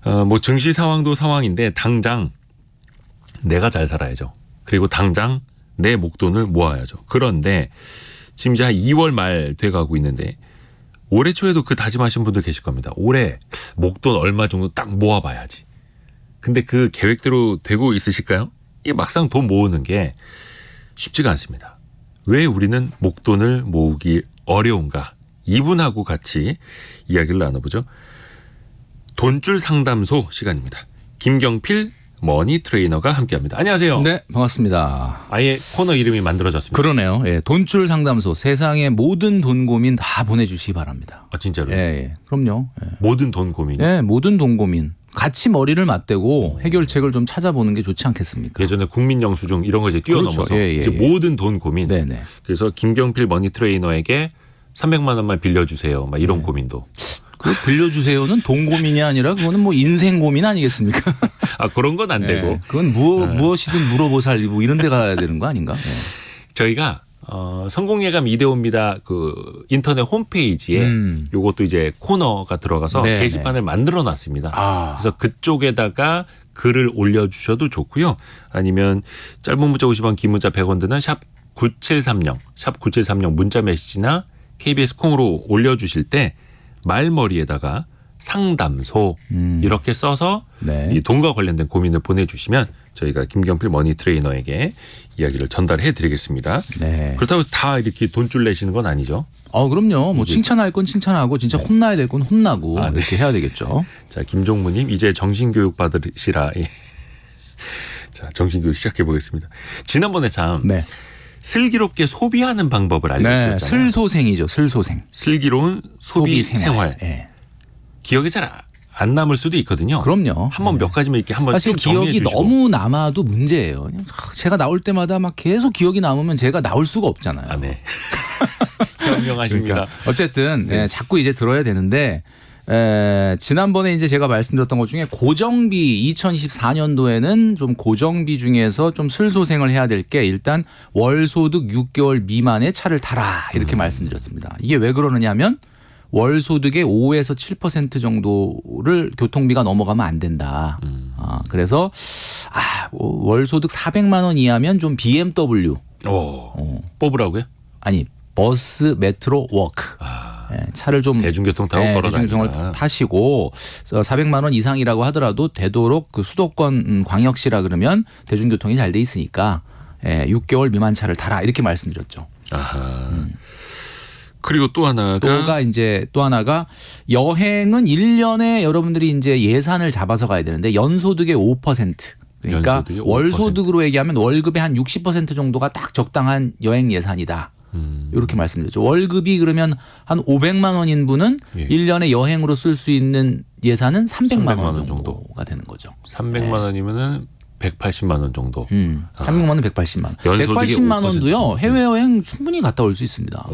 뭐 증시 상황도 상황인데 당장 내가 잘 살아야죠. 그리고 당장 내 목돈을 모아야죠. 그런데 지금 이제 한 2월 말 돼가고 있는데 올해 초에도 그 다짐하신 분들 계실 겁니다. 올해 목돈 얼마 정도 딱 모아봐야지. 근데 그 계획대로 되고 있으실까요? 이게 막상 돈 모으는 게 쉽지가 않습니다. 왜 우리는 목돈을 모으기 어려운가? 이분하고 같이 이야기를 나눠보죠. 돈줄 상담소 시간입니다. 김경필 머니 트레이너가 함께합니다. 안녕하세요. 네, 반갑습니다. 아예 코너 이름이 만들어졌습니다. 그러네요. 예, 돈줄 상담소. 세상의 모든 돈 고민 다 보내주시기 바랍니다. 아 진짜로? 예, 그럼요. 예. 모든 돈 고민. 예, 모든 돈 고민. 같이 머리를 맞대고 해결책을 좀 찾아보는 게 좋지 않겠습니까? 예전에 국민 영수증 이런 거 이제 뛰어넘어서 그렇죠. 예, 예, 이제 예. 모든 돈 고민. 네네. 그래서 김경필 머니 트레이너에게 300만 원만 빌려주세요. 막 이런 고민도. 그 빌려주세요는 돈 고민이 아니라 그거는 뭐 인생 고민 아니겠습니까? 아 그런 건 안 되고. 예, 그건 무엇이든 물어보살 뭐 이런 데 가야 되는 거 아닌가? 예. 저희가 성공예감 이데오입니다. 그 인터넷 홈페이지에 요것도 이제 코너가 들어가서 네, 게시판을 만들어 놨습니다. 아. 그래서 그쪽에다가 글을 올려주셔도 좋고요. 아니면 짧은 문자 50원, 긴 문자 100원 드는 샵 9730, 샵 9730 문자 메시지나 KBS 콩으로 올려주실 때 말머리에다가 상담소 이렇게 써서 네. 이 돈과 관련된 고민을 보내주시면 저희가 김경필 머니 트레이너에게 이야기를 전달해 드리겠습니다. 네. 그렇다고 해서 다 이렇게 돈줄 내시는 건 아니죠. 그럼요. 뭐 칭찬할 건 칭찬하고 진짜 혼나야 될 건 혼나고 아, 네. 이렇게 해야 되겠죠. 자, 김종무님 이제 정신교육 받으시라. 예. 자, 정신교육 시작해 보겠습니다. 지난번에 참 네. 슬기롭게 소비하는 방법을 네. 알려주셨잖아요. 슬소생이죠. 슬소생. 슬기로운 소비 생활. 예. 기억에 잘 안 남을 수도 있거든요. 그럼요. 한번 몇 가지만 이렇게 한번 사실 쭉 정리해 기억이 주시고. 너무 남아도 문제예요. 제가 나올 때마다 막 계속 기억이 남으면 제가 나올 수가 없잖아요. 아, 네. 현명하십니다. 그러니까 어쨌든 네. 자꾸 이제 들어야 되는데 지난번에 이제 제가 말씀드렸던 것 중에 고정비 2024년도에는 좀 고정비 중에서 좀 슬소생을 해야 될 게 일단 월소득 6개월 미만의 차를 타라 이렇게 말씀드렸습니다. 이게 왜 그러느냐면 월소득의 5에서 7% 정도를 교통비가 넘어가면 안 된다. 그래서 월소득 400만 원 이하면 좀 BMW 뽑으라고요? 아니 버스, 메트로, 워크 차를 좀 대중교통 타고 걸어 대중교통을 다니라. 타시고 400만 원 이상이라고 하더라도 되도록 그 수도권 광역시라 그러면 대중교통이 잘 돼 있으니까 6개월 미만 차를 타라 이렇게 말씀드렸죠. 아하. 그리고 또 하나가 또 하나가 여행은 1년에 여러분들이 이제 예산을 잡아서 가야 되는데 연소득의 5% 그러니까 연소득의 5%. 월소득으로 얘기하면 월급의 한 60% 정도가 딱 적당한 여행 예산이다. 이렇게 말씀드렸죠. 월급이 그러면 한 500만 원인 분은 예. 1년에 여행으로 쓸 수 있는 예산은 300만 원 원 정도가 되는 거죠. 300만 원이면은 180만 원 정도. 300만 원, 180만 원. 연소득이 180만 원도요. 5%. 해외여행 충분히 갔다 올 수 있습니다.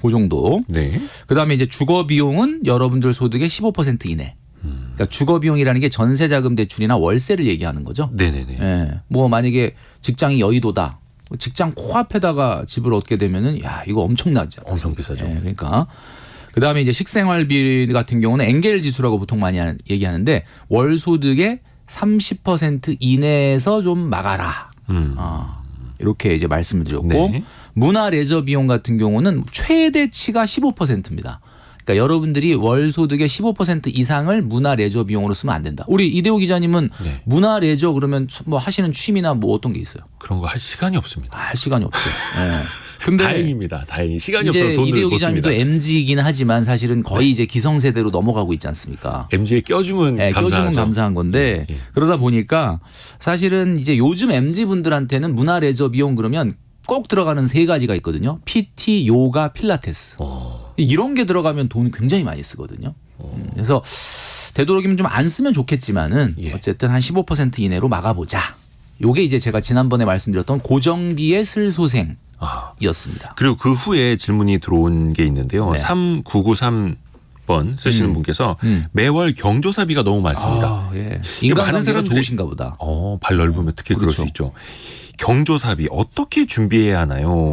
그 정도. 네. 그다음에 이제 주거 비용은 여러분들 소득의 15% 이내. 그러니까 주거 비용이라는 게 전세자금 대출이나 월세를 얘기하는 거죠. 네네네. 예. 뭐 만약에 직장이 여의도다. 직장 코앞에다가 집을 얻게 되면은 야 이거 엄청나지 않습니까? 엄청 비싸죠. 예, 그러니까 그다음에 이제 식생활비 같은 경우는 엔겔 지수라고 보통 많이 얘기하는데 월 소득의 30% 이내에서 좀 막아라. 이렇게 이제 말씀을 드렸고 네. 문화 레저 비용 같은 경우는 최대치가 15%입니다. 그러니까 여러분들이 월 소득의 15% 이상을 문화 레저 비용으로 쓰면 안 된다. 우리 이대호 기자님은 네. 문화 레저 그러면 뭐 하시는 취미나 뭐 어떤 게 있어요? 그런 거 할 시간이 없습니다. 할 시간이 없어요. 네. 근데 다행입니다. 다행히 시간이 없어서 이제 돈을 이대호 못 씁니다. 기자님도 MZ이긴 하지만 사실은 거의 이제 기성세대로 넘어가고 있지 않습니까? MG에 껴주면 네, 감사하죠. 껴주면 감사한 건데 예. 그러다 보니까 사실은 이제 요즘 MZ 분들한테는 문화 레저 비용 그러면 꼭 들어가는 세 가지가 있거든요. PT, 요가, 필라테스. 이런 게 들어가면 돈 굉장히 많이 쓰거든요. 그래서 되도록이면 좀 안 쓰면 좋겠지만은 예. 어쨌든 한 15% 이내로 막아보자. 요게 이제 제가 지난번에 말씀드렸던 고정비의 슬소생이었습니다. 그리고 그 후에 질문이 들어온 게 있는데요. 네. 3993번 쓰시는 분께서 매월 경조사비가 너무 많습니다. 예. 인간관계가 사람들이- 좋으신가 보다. 발 넓으면 특히 그럴 그렇죠. 수 있죠. 경조사비 어떻게 준비해야 하나요?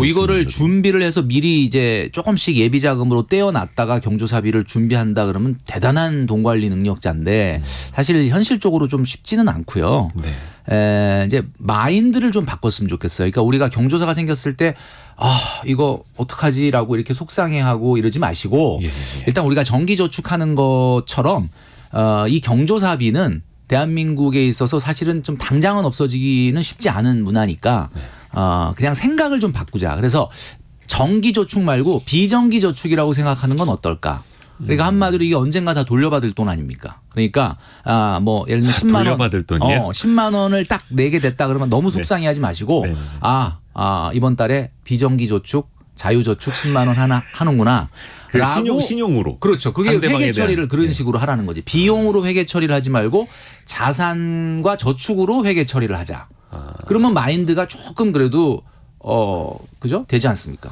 이거를 준비를 해서 미리 이제 조금씩 예비 자금으로 떼어놨다가 경조사비를 준비한다 그러면 대단한 돈 관리 능력자인데 사실 현실적으로 좀 쉽지는 않고요. 네. 이제 마인드를 좀 바꿨으면 좋겠어요. 그러니까 우리가 경조사가 생겼을 때 이거 어떡하지라고 이렇게 속상해하고 이러지 마시고 예. 일단 우리가 정기저축하는 것처럼 이 경조사비는 대한민국에 있어서 사실은 좀 당장은 없어지기는 쉽지 않은 문화니까 그냥 생각을 좀 바꾸자. 그래서 정기저축 말고 비정기저축이라고 생각하는 건 어떨까? 그러니까 한마디로 이게 언젠가 다 돌려받을 돈 아닙니까? 그러니까 뭐 예를 들면 10만 원 돌려받을 돈이요? 10만 원을 딱 내게 됐다 그러면 너무 속상해하지 마시고 네. 이번 달에 비정기저축 자유저축 10만 원 하나 하는구나. 그 신용으로. 그렇죠. 그게 상대방에 회계 처리를 대한. 그런 네. 식으로 하라는 거지. 비용으로 회계 처리를 하지 말고 자산과 저축으로 회계 처리를 하자. 그러면 마인드가 조금 그래도 그죠? 되지 않습니까?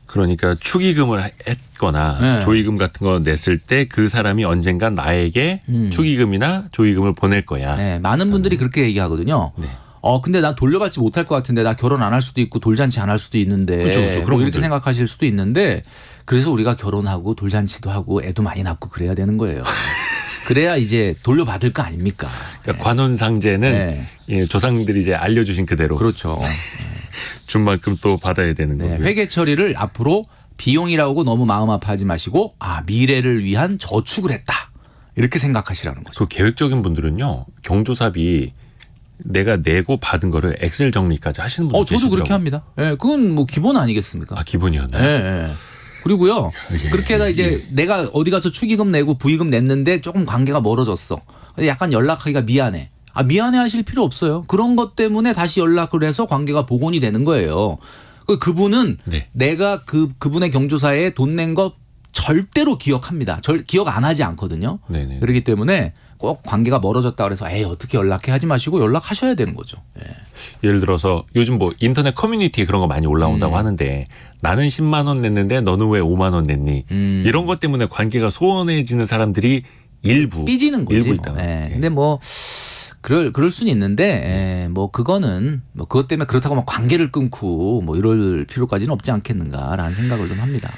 그러니까 축의금을 했거나 네. 조의금 같은 거 냈을 때 그 사람이 언젠가 나에게 축의금이나 조의금을 보낼 거야. 네, 많은 분들이 그렇게 얘기하거든요. 네. 근데 나 돌려받지 못할 것 같은데 나 결혼 안 할 수도 있고 돌잔치 안 할 수도 있는데 그렇죠. 뭐 그런 이렇게 분들. 생각하실 수도 있는데 그래서 우리가 결혼하고 돌잔치도 하고 애도 많이 낳고 그래야 되는 거예요. 그래야 이제 돌려받을 거 아닙니까? 그러니까 관혼상제는 네. 예, 조상들이 이제 알려주신 그대로 그렇죠. 준 만큼 또 받아야 되는 네, 거고요. 회계 처리를 앞으로 비용이라고 너무 마음 아파하지 마시고 미래를 위한 저축을 했다. 이렇게 생각하시라는 거죠. 그 계획적인 분들은요. 경조사비 내가 내고 받은 거를 엑셀 정리까지 하시는 분들 저도 계시더라고요. 그렇게 합니다. 예, 그건 뭐 기본 아니겠습니까? 기본이었나요? 예. 그리고요. 예, 그렇게 해다 이제 내가 어디 가서 축의금 내고 부의금 냈는데 조금 관계가 멀어졌어. 약간 연락하기가 미안해. 미안해 하실 필요 없어요. 그런 것 때문에 다시 연락을 해서 관계가 복원이 되는 거예요. 그분은 네. 내가 그분의 경조사에 돈 낸 거 절대로 기억합니다. 기억 안 하지 않거든요. 네네. 그렇기 때문에 꼭 관계가 멀어졌다 그래서 어떻게 연락해 하지 마시고 연락하셔야 되는 거죠. 예. 예를 들어서 요즘 뭐 인터넷 커뮤니티에 그런 거 많이 올라온다고 하는데 나는 10만 원 냈는데 너는 왜 5만 원 냈니? 이런 것 때문에 관계가 소원해지는 사람들이 일부 삐지는 거지. 일부 있다. 예. 근데 뭐 그럴 수는 있는데 뭐 그거는 뭐 그것 때문에 그렇다고 막 관계를 끊고 뭐 이럴 필요까지는 없지 않겠는가라는 생각을 좀 합니다.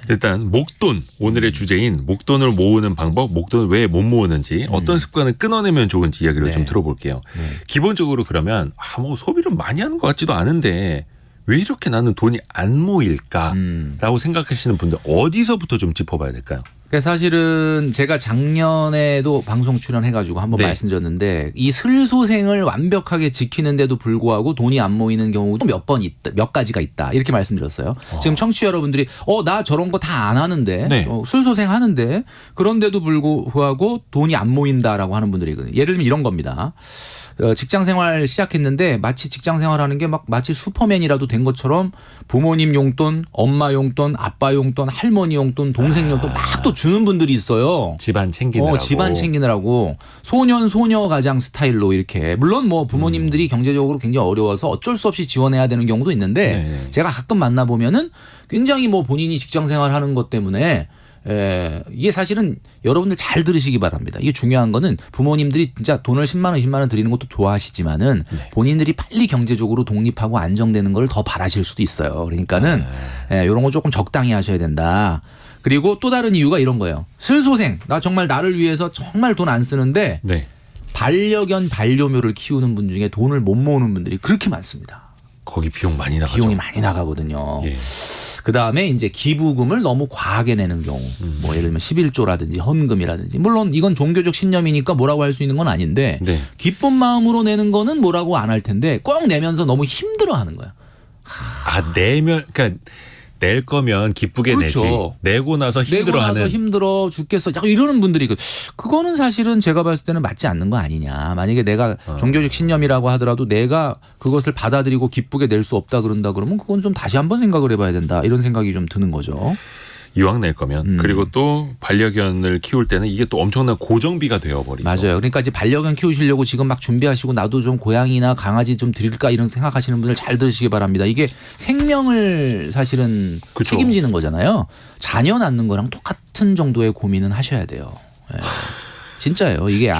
일단 목돈 오늘의 주제인 목돈을 모으는 방법, 목돈을 왜 못 모으는지 어떤 습관을 끊어내면 좋은지 이야기를 네. 좀 들어볼게요. 기본적으로 그러면 뭐 소비를 많이 하는 것 같지도 않은데 왜 이렇게 나는 돈이 안 모일까라고 생각하시는 분들 어디서부터 좀 짚어봐야 될까요? 그러니까 사실은 제가 작년에도 방송 출연해가지고 한번 네. 말씀드렸는데 이 슬소생을 완벽하게 지키는데도 불구하고 돈이 안 모이는 경우도 몇 가지가 있다 이렇게 말씀드렸어요. 지금 청취자 여러분들이 나 저런 거 다 안 하는데 네. 슬소생 하는데 그런데도 불구하고 돈이 안 모인다라고 하는 분들이 있거든요. 예를 들면 이런 겁니다. 직장 생활 시작했는데 마치 직장 생활하는 게 막 마치 슈퍼맨이라도 된 것처럼 부모님 용돈, 엄마 용돈, 아빠 용돈, 할머니 용돈, 동생 용돈 막 또 주는 분들이 있어요. 집안 챙기느라고. 집안 챙기느라고 소녀 가장 스타일로 이렇게 물론 뭐 부모님들이 경제적으로 굉장히 어려워서 어쩔 수 없이 지원해야 되는 경우도 있는데 네. 제가 가끔 만나 보면은 굉장히 뭐 본인이 직장 생활하는 것 때문에 이게 사실은 여러분들 잘 들으시기 바랍니다. 이게 중요한 거는 부모님들이 진짜 돈을 10만 원, 20만 원 드리는 것도 좋아하시지만은 본인들이 빨리 경제적으로 독립하고 안정되는 걸 더 바라실 수도 있어요. 그러니까는 이런 거 조금 적당히 하셔야 된다. 그리고 또 다른 이유가 이런 거예요. 슬소생. 나 정말 나를 위해서 정말 돈 안 쓰는데 네. 반려견 반려묘를 키우는 분 중에 돈을 못 모으는 분들이 그렇게 많습니다. 거기 비용 많이 나가죠. 비용이 많이 나가거든요. 예. 그다음에 이제 기부금을 너무 과하게 내는 경우 뭐 예를 들면 11조라든지 헌금이라든지 물론 이건 종교적 신념이니까 뭐라고 할 수 있는 건 아닌데 네. 기쁜 마음으로 내는 거는 뭐라고 안 할 텐데 꼭 내면서 너무 힘들어하는 거야. 내면 그러니까 낼 거면 기쁘게 그렇죠. 내지. 내고 나서 내고 힘들어하는. 나서 힘들어 죽겠어. 자꾸 이러는 분들이 그거는 사실은 제가 봤을 때는 맞지 않는 거 아니냐. 만약에 내가 종교적 신념이라고 하더라도 내가 그것을 받아들이고 기쁘게 낼 수 없다 그런다 그러면 그건 좀 다시 한번 생각을 해봐야 된다. 이런 생각이 좀 드는 거죠. 이왕 낼 거면 그리고 또 반려견을 키울 때는 이게 또 엄청난 고정비가 되어버리죠. 맞아요. 그러니까 이제 반려견 키우시려고 지금 막 준비하시고 나도 좀 고양이나 강아지 좀 드릴까 이런 생각하시는 분들 잘 들으시기 바랍니다. 이게 생명을 사실은 그쵸. 책임지는 거잖아요. 자녀 낳는 거랑 똑같은 정도의 고민은 하셔야 돼요. 예. 진짜예요. 이게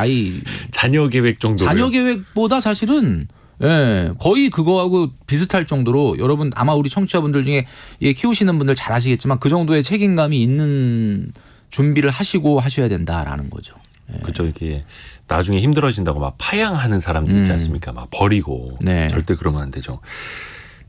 자녀 계획 정도. 자녀 계획보다 사실은 예, 거의 그거하고 비슷할 정도로 여러분 아마 우리 청취자분들 중에 키우시는 분들 잘 아시겠지만 그 정도의 책임감이 있는 준비를 하시고 하셔야 된다라는 거죠. 예. 그렇죠. 이렇게 나중에 힘들어진다고 막 파양하는 사람들 있지 않습니까? 막 버리고 네. 절대 그러면 안 되죠.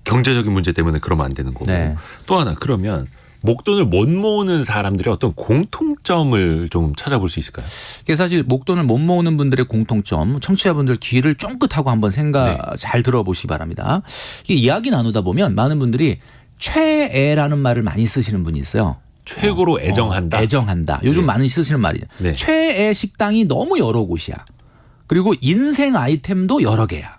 경제적인 문제 때문에 그러면 안 되는 거고. 네. 또 하나 그러면 목돈을 못 모으는 사람들의 어떤 공통점을 좀 찾아볼 수 있을까요? 이게 사실 목돈을 못 모으는 분들의 공통점, 청취자분들 귀를 쫑긋하고 한번 생각 잘 들어보시기 바랍니다. 이게 이야기 나누다 보면 많은 분들이 최애라는 말을 많이 쓰시는 분이 있어요. 최고로 애정한다. 애정한다. 요즘 네. 많이 쓰시는 말이죠. 네. 최애 식당이 너무 여러 곳이야. 그리고 인생 아이템도 여러 개야.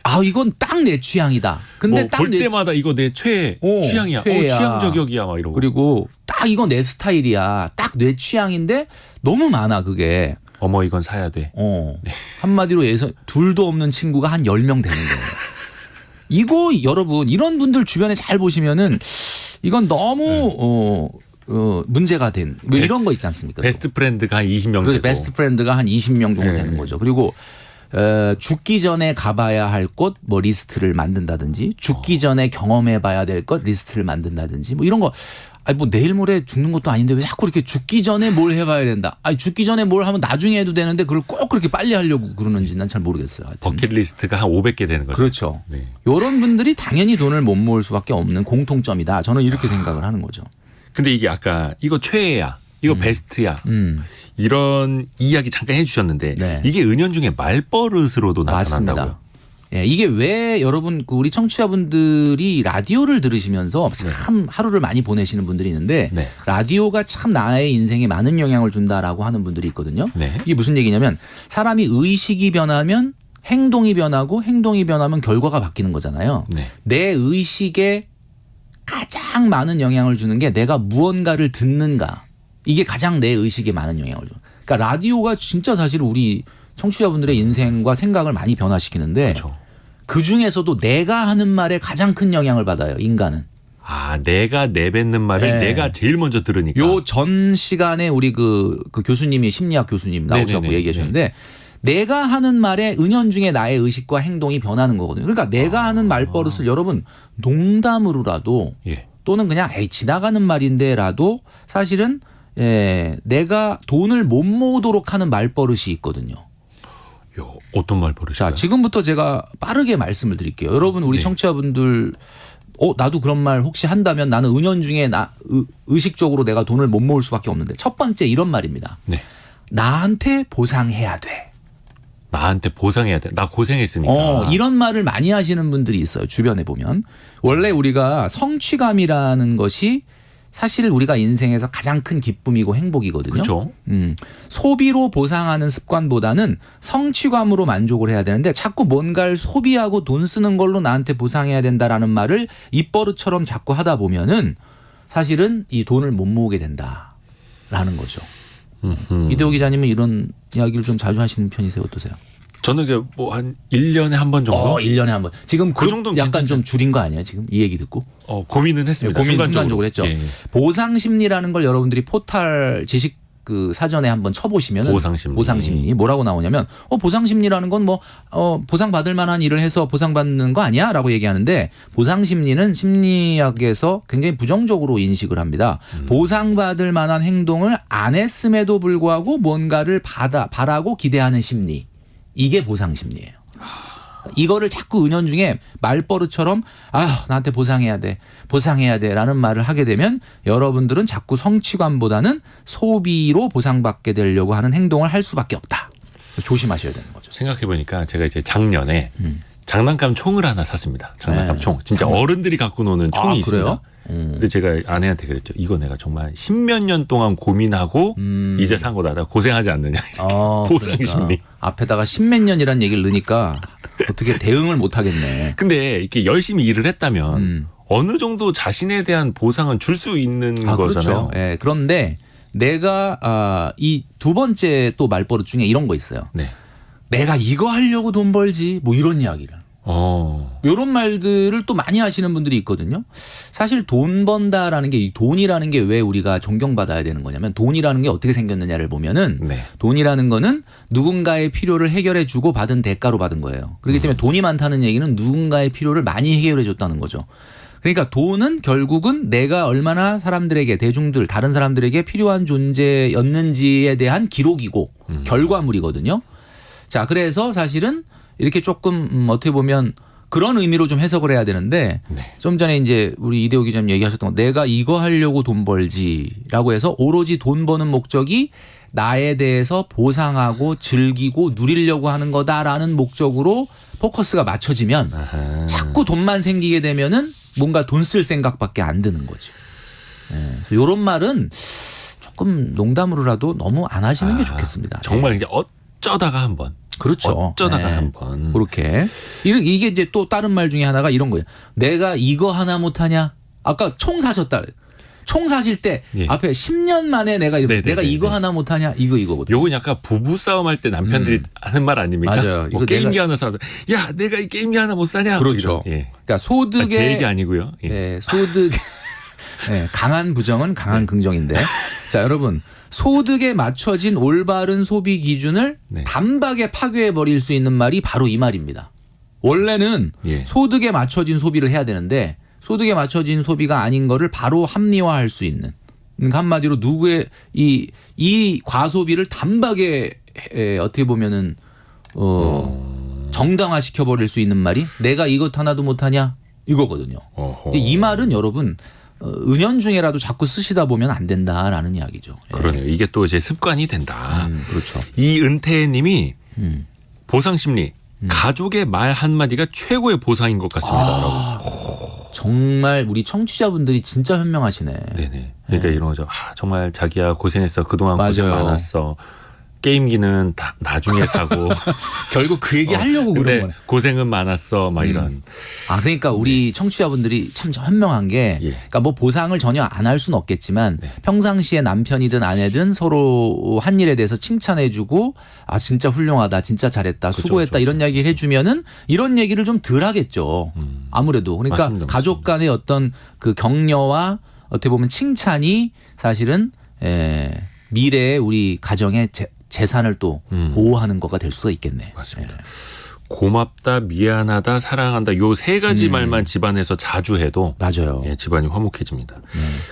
아 이건 딱 내 취향이다. 근데 뭐 딱 볼 내 때마다 이거 내 취향이야. 최애야. 취향 저격이야. 막 이러고. 그리고 딱 이건 내 스타일이야. 딱 내 취향인데 너무 많아 그게. 어머 이건 사야 돼. 한마디로 예서 둘도 없는 친구가 한 10명 되는 거예요. 이거 여러분 이런 분들 주변에 잘 보시면은 이건 너무 문제가 된 뭐 이런 거 있지 않습니까? 베스트 프렌드가 한 20명 그래서 되고. 베스트 프렌드가 한 20명 정도 네. 되는 거죠. 그리고 죽기 전에 가봐야 할 곳 뭐 리스트를 만든다든지 죽기 전에 경험해봐야 될 것 리스트를 만든다든지 뭐 이런 거. 아니 뭐 내일 모레 죽는 것도 아닌데 왜 자꾸 이렇게 죽기 전에 뭘 해봐야 된다. 아니 죽기 전에 뭘 하면 나중에 해도 되는데 그걸 꼭 그렇게 빨리 하려고 그러는지 난 잘 모르겠어요. 하여튼. 버킷리스트가 한 500개 되는 거죠. 그렇죠. 네. 이런 분들이 당연히 돈을 못 모을 수밖에 없는 공통점이다. 저는 이렇게 생각을 하는 거죠. 근데 이게 아까 이거 최애야. 이거 베스트야. 이런 이야기 잠깐 해주셨는데 네. 이게 은연중에 말버릇으로도 맞습니다. 나타난다고요. 예, 이게 왜 여러분 우리 청취자분들이 라디오를 들으시면서 참 하루를 많이 보내시는 분들이 있는데 네. 라디오가 참 나의 인생에 많은 영향을 준다라고 하는 분들이 있거든요. 네. 이게 무슨 얘기냐면 사람이 의식이 변하면 행동이 변하고 행동이 변하면 결과가 바뀌는 거잖아요. 네. 내 의식에 가장 많은 영향을 주는 게 내가 무언가를 듣는가. 이게 가장 내 의식에 많은 영향을 줘요. 그러니까 라디오가 진짜 사실 우리 청취자분들의 인생과 생각을 많이 변화시키는데 그렇죠. 그 중에서도 내가 하는 말에 가장 큰 영향을 받아요. 인간은. 아 내가 내뱉는 말을 네. 내가 제일 먼저 들으니까. 요 전 시간에 우리 그 교수님이 심리학 교수님 나오셔서 네네네. 얘기해 주셨는데 내가 하는 말에 은연중에 나의 의식과 행동이 변하는 거거든요. 그러니까 내가 하는 말버릇을 여러분 농담으로라도 예. 또는 그냥 에이 지나가는 말인데라도 사실은 내가 돈을 못 모으도록 하는 말버릇이 있거든요. 요 어떤 말버릇일까요? 자, 지금부터 제가 빠르게 말씀을 드릴게요. 여러분 우리 네. 청취자분들 나도 그런 말 혹시 한다면 나는 은연중에 의식적으로 내가 돈을 못 모을 수밖에 없는데 첫 번째 이런 말입니다. 네. 나한테 보상해야 돼. 나한테 보상해야 돼. 나 고생했으니까. 이런 말을 많이 하시는 분들이 있어요. 주변에 보면. 원래 우리가 성취감이라는 것이 사실 우리가 인생에서 가장 큰 기쁨이고 행복이거든요. 그렇죠. 소비로 보상하는 습관보다는 성취감으로 만족을 해야 되는데 자꾸 뭔가를 소비하고 돈 쓰는 걸로 나한테 보상해야 된다라는 말을 입버릇처럼 자꾸 하다 보면은 사실은 이 돈을 못 모으게 된다라는 거죠. 이대호 기자님은 이런 이야기를 좀 자주 하시는 편이세요? 어떠세요? 저는 뭐 한 1년에 한 번 정도? 1년에 한 번. 지금 그 그 정도는 약간 괜찮죠. 좀 줄인 거 아니에요? 지금 이 얘기 듣고. 고민은 했습니다. 고민 순간적으로 했죠. 예. 보상 심리라는 걸 여러분들이 포털 지식 그 사전에 한번 쳐보시면 보상심리. 뭐라고 나오냐면 보상심리라는 건 뭐 보상받을 만한 일을 해서 보상받는 거 아니야? 라고 얘기하는데 보상심리는 심리학에서 굉장히 부정적으로 인식을 합니다. 보상받을 만한 행동을 안 했음에도 불구하고 뭔가를 바라고 기대하는 심리. 이게 보상심리예요. 이거를 자꾸 은연중에 말버릇처럼 나한테 보상해야 돼 라는 말을 하게 되면 여러분들은 자꾸 성취감보다는 소비로 보상받게 되려고 하는 행동을 할 수밖에 없다. 조심하셔야 되는 거죠. 생각해보니까 제가 이제 작년에 장난감 총을 하나 샀습니다. 장난감 총. 진짜 어른들이 갖고 노는 총이 있습니다. 근데 제가 아내한테 그랬죠. 이거 내가 정말 10몇 년 동안 고민하고 이제 산 거다. 내가 고생하지 않느냐. 보상 심리. 그러니까 앞에다가 10몇 년이라는 얘기를 넣으니까 어떻게 대응을 못 하겠네. 근데 이렇게 열심히 일을 했다면 어느 정도 자신에 대한 보상은 줄 수 있는 거잖아요. 그렇죠. 예, 그런데 내가 이 두 번째 또 말버릇 중에 이런 거 있어요. 네. 내가 이거 하려고 돈 벌지 뭐 이런 이야기를. 이런 말들을 또 많이 하시는 분들이 있거든요. 사실 돈 번다라는 게 이 돈이라는 게 왜 우리가 존경받아야 되는 거냐면 돈이라는 게 어떻게 생겼느냐를 보면은 네. 돈이라는 거는 누군가의 필요를 해결해 주고 받은 대가로 받은 거예요. 그렇기 때문에 돈이 많다는 얘기는 누군가의 필요를 많이 해결해 줬다는 거죠. 그러니까 돈은 결국은 내가 얼마나 사람들에게 대중들 다른 사람들에게 필요한 존재였는지에 대한 기록이고 결과물이거든요. 자, 그래서 사실은 이렇게 조금 어떻게 보면 그런 의미로 좀 해석을 해야 되는데 네. 좀 전에 이제 우리 이대호 기자님 얘기하셨던 거 내가 이거 하려고 돈 벌지라고 해서 오로지 돈 버는 목적이 나에 대해서 보상하고 즐기고 누리려고 하는 거다라는 목적으로 포커스가 맞춰지면 아하. 자꾸 돈만 생기게 되면은 뭔가 돈 쓸 생각밖에 안 드는 거죠. 이런 말은 조금 농담으로라도 너무 안 하시는 게 좋겠습니다. 정말 이제 어쩌다가 한번. 그렇죠. 어쩌다가 네. 한번. 그렇게. 이게 이제 또 다른 말 중에 하나가 이런 거예요. 내가 이거 하나 못하냐? 아까 총 사셨다. 총 사실 때 예. 앞에 10년 만에 내가 이거 하나 못하냐? 이거거든요. 요건 약간 부부 싸움 할 때 남편들이 하는 말 아닙니까? 맞아요. 뭐 이거 게임기 하나 사서 야 내가 이 게임기 하나 못 사냐? 그렇죠. 이런, 예. 그러니까 소득의 제 얘기 아니고요. 예. 예, 소득 강한 부정은 강한 긍정인데 자 여러분 소득에 맞춰진 올바른 소비 기준을 네. 단박에 파괴해 버릴 수 있는 말이 바로 이 말입니다. 원래는 예. 소득에 맞춰진 소비를 해야 되는데 소득에 맞춰진 소비가 아닌 거를 바로 합리화할 수 있는 그러니까 한마디로 누구의 이 과소비를 단박에 어떻게 보면은 정당화시켜 버릴 수 있는 말이 내가 이것 하나도 못하냐 이거거든요. 어허. 이 말은 여러분 은연중에라도 자꾸 쓰시다 보면 안 된다라는 이야기죠. 예. 그러네요. 이게 또 이제 습관이 된다. 그렇죠. 이 은퇴님이 보상심리 가족의 말 한마디가 최고의 보상인 것 같습니다. 정말 우리 청취자분들이 진짜 현명하시네. 네네. 그러니까 이런 거죠. 정말 자기야 고생했어. 그동안 고생 맞아요. 많았어. 게임기는 다 나중에 사고. 결국 그 얘기 하려고 그런 근데 거네. 고생은 많았어. 막 이런. 그러니까 우리 청취자분들이 참 현명한 게 예. 그러니까 뭐 보상을 전혀 안 할 수는 없겠지만 평상시에 남편이든 아내든 서로 한 일에 대해서 칭찬해주고 진짜 훌륭하다, 진짜 잘했다, 수고했다 그렇죠. 이런 이야기를 해주면은 이런 얘기를 좀 덜 하겠죠. 아무래도 그러니까 맞습니다. 가족 간의 어떤 그 격려와 어떻게 보면 칭찬이 사실은 미래의 우리 가정의 재산을 또 보호하는 거가 될 수가 있겠네. 맞습니다. 고맙다, 미안하다, 사랑한다 요 세 가지 말만 집안에서 자주 해도 맞아요. 예, 집안이 화목해집니다.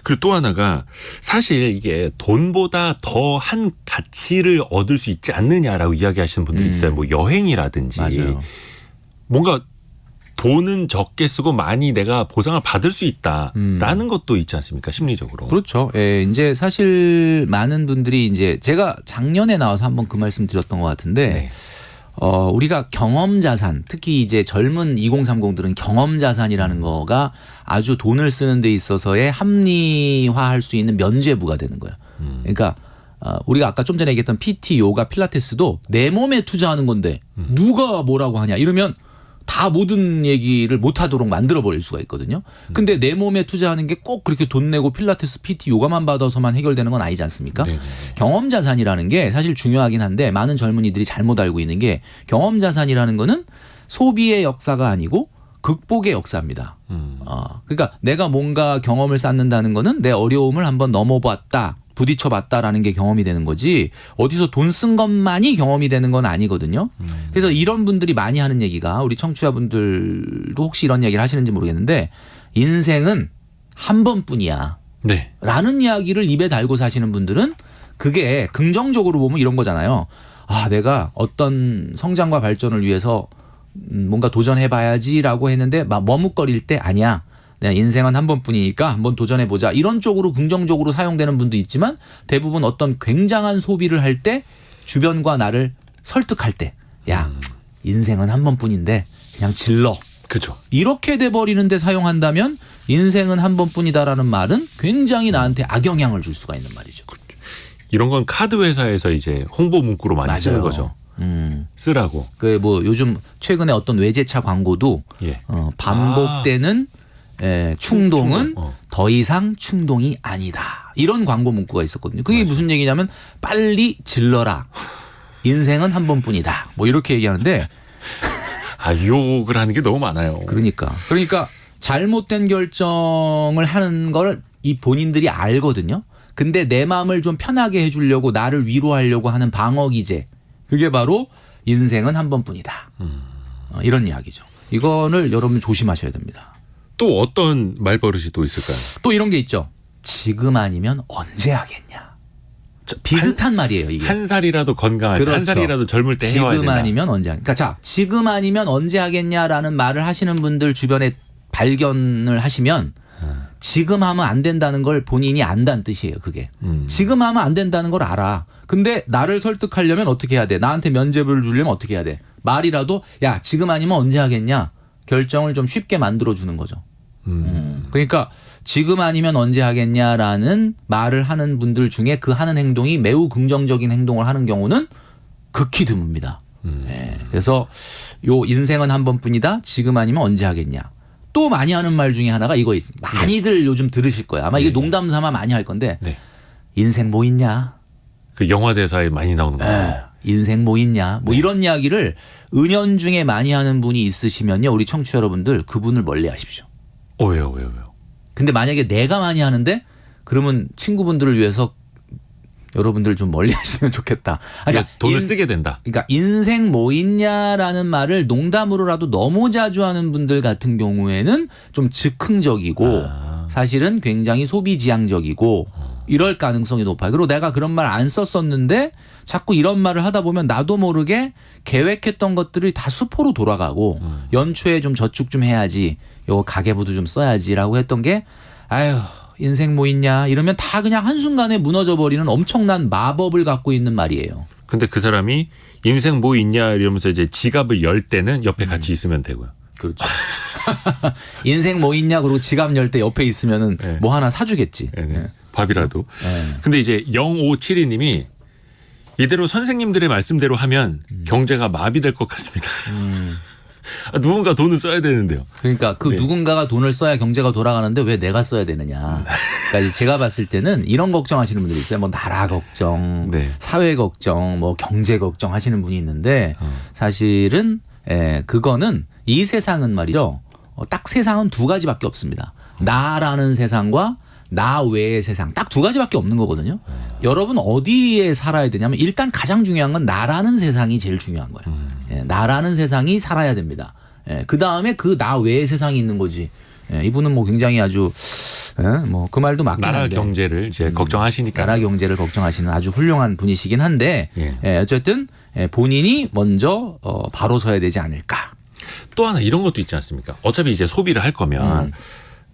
그리고 또 하나가 사실 이게 돈보다 더한 가치를 얻을 수 있지 않느냐라고 이야기하시는 분들이 있어요. 뭐 여행이라든지 맞아요. 뭔가 돈은 적게 쓰고 많이 내가 보상을 받을 수 있다라는 것도 있지 않습니까? 심리적으로. 그렇죠. 예, 이제 사실 많은 분들이 이제 제가 작년에 나와서 한번 그 말씀 드렸던 것 같은데 네. 우리가 경험 자산, 특히 이제 젊은 2030들은 경험 자산이라는 거가 아주 돈을 쓰는 데 있어서의 합리화할 수 있는 면죄부가 되는 거예요. 그러니까 우리가 아까 좀 전에 얘기했던 PT, 요가, 필라테스도 내 몸에 투자하는 건데 누가 뭐라고 하냐 이러면 다 모든 얘기를 못하도록 만들어버릴 수가 있거든요. 근데 내 몸에 투자하는 게 꼭 그렇게 돈 내고 필라테스, PT, 요가만 받아서만 해결되는 건 아니지 않습니까? 네네. 경험 자산이라는 게 사실 중요하긴 한데 많은 젊은이들이 잘못 알고 있는 게 경험 자산이라는 거는 소비의 역사가 아니고 극복의 역사입니다. 그러니까 내가 뭔가 경험을 쌓는다는 거는 내 어려움을 한번 넘어봤다. 부딪혀봤다라는 게 경험이 되는 거지 어디서 돈 쓴 것만이 경험이 되는 건 아니거든요. 그래서 이런 분들이 많이 하는 얘기가 우리 청취자분들도 혹시 이런 얘기를 하시는지 모르겠는데 인생은 한 번뿐이야. 네. 라는 이야기를 입에 달고 사시는 분들은 그게 긍정적으로 보면 이런 거잖아요. 내가 어떤 성장과 발전을 위해서 뭔가 도전해봐야지라고 했는데 막 머뭇거릴 때 아니야. 그냥 인생은 한 번뿐이니까 한번 도전해보자. 이런 쪽으로 긍정적으로 사용되는 분도 있지만 대부분 어떤 굉장한 소비를 할 때 주변과 나를 설득할 때 야, 인생은 한 번뿐인데 그냥 질러. 그렇죠. 이렇게 돼버리는데 사용한다면 인생은 한 번뿐이다라는 말은 굉장히 나한테 악영향을 줄 수가 있는 말이죠. 이런 건 카드 회사에서 이제 홍보 문구로 많이 쓰는 거죠. 쓰라고. 그 뭐 요즘 최근에 어떤 외제차 광고도 예. 반복되는 충동은 충동. 더 이상 충동이 아니다. 이런 광고 문구가 있었거든요. 그게 무슨 얘기냐면 빨리 질러라. 인생은 한 번뿐이다. 뭐 이렇게 얘기하는데 유혹을 하는 게 너무 많아요. 그러니까 잘못된 결정을 하는 걸 이 본인들이 알거든요. 근데 내 마음을 좀 편하게 해주려고 나를 위로하려고 하는 방어 기제. 그게 바로 인생은 한 번뿐이다. 이런 이야기죠. 이거를 여러분 조심하셔야 됩니다. 또 어떤 말버릇이 또 있을까요? 또 이런 게 있죠. 지금 아니면 언제 하겠냐. 비슷한 말이에요. 이게. 한 살이라도 건강할 때, 그렇죠. 한 살이라도 젊을 때 해와야 지금 된다. 아니면 언제 하겠냐. 그러니까 자, 지금 아니면 언제 하겠냐라는 말을 하시는 분들 주변에 발견을 하시면 지금 하면 안 된다는 걸 본인이 안다는 뜻이에요. 그게. 지금 하면 안 된다는 걸 알아. 근데 나를 설득하려면 어떻게 해야 돼? 나한테 면죄부를 주려면 어떻게 해야 돼? 말이라도 야 지금 아니면 언제 하겠냐? 결정을 좀 쉽게 만들어주는 거죠. 그러니까 지금 아니면 언제 하겠냐라는 말을 하는 분들 중에 그 하는 행동이 매우 긍정적인 행동을 하는 경우는 극히 드뭅니다. 네. 그래서 요 인생은 한 번뿐이다. 지금 아니면 언제 하겠냐. 또 많이 하는 말 중에 하나가 이거 있습니다. 많이들 요즘 들으실 거예요. 아마 이게 농담 삼아 많이 할 건데 네. 인생 뭐 있냐. 그 영화 대사에 많이 나오는 거예요. 인생 뭐 있냐. 뭐 이런 이야기를 은연중에 많이 하는 분이 있으시면요. 우리 청취자 여러분들 그분을 멀리 하십시오. 왜요? 근데 만약에 내가 많이 하는데 그러면 친구분들을 위해서 여러분들 좀 멀리 하시면 좋겠다. 그러니까 돈을 쓰게 된다. 그러니까 인생 뭐 있냐라는 말을 농담으로라도 너무 자주 하는 분들 같은 경우에는 좀 즉흥적이고 사실은 굉장히 소비지향적이고 이럴 가능성이 높아요. 그리고 내가 그런 말 안 썼었는데 자꾸 이런 말을 하다 보면 나도 모르게 계획했던 것들이 다 수포로 돌아가고 연초에 좀 저축 좀 해야지. 요 가계부도 좀 써야지라고 했던 게 아유 인생 뭐 있냐 이러면 다 그냥 한순간에 무너져 버리는 엄청난 마법을 갖고 있는 말이에요. 근데 그 사람이 인생 뭐 있냐 이러면서 이제 지갑을 열 때는 옆에 같이 있으면 되고요. 그렇죠. 인생 뭐 있냐 그러고 지갑 열 때 옆에 있으면은 네. 뭐 하나 사주겠지. 네. 밥이라도. 네. 근데 이제 0572님이 이대로 선생님들의 말씀대로 하면 경제가 마비될 것 같습니다. 누군가 돈을 써야 되는데요. 그러니까 그 네. 누군가가 돈을 써야 경제가 돌아가는데 왜 내가 써야 되느냐. 그러니까 이제 제가 봤을 때는 이런 걱정하시는 분들이 있어요. 뭐 나라 걱정, 네. 사회 걱정, 뭐 경제 걱정 하시는 분이 있는데 사실은 그거는 이 세상은 말이죠. 딱 세상은 두 가지밖에 없습니다. 나라는 세상과 나 외의 세상 딱 두 가지밖에 없는 거거든요. 여러분 어디에 살아야 되냐면 일단 가장 중요한 건 나라는 세상이 제일 중요한 거예요. 나라는 세상이 살아야 됩니다. 그 다음에 그 나 외의 세상이 있는 거지. 이분은 뭐 굉장히 아주 뭐 그 말도 맞긴 나라 한데 경제를 이제 걱정하시니까. 나라 경제를 걱정하시는 아주 훌륭한 분이시긴 한데 어쨌든 본인이 먼저 바로 서야 되지 않을까. 또 하나 이런 것도 있지 않습니까? 어차피 이제 소비를 할 거면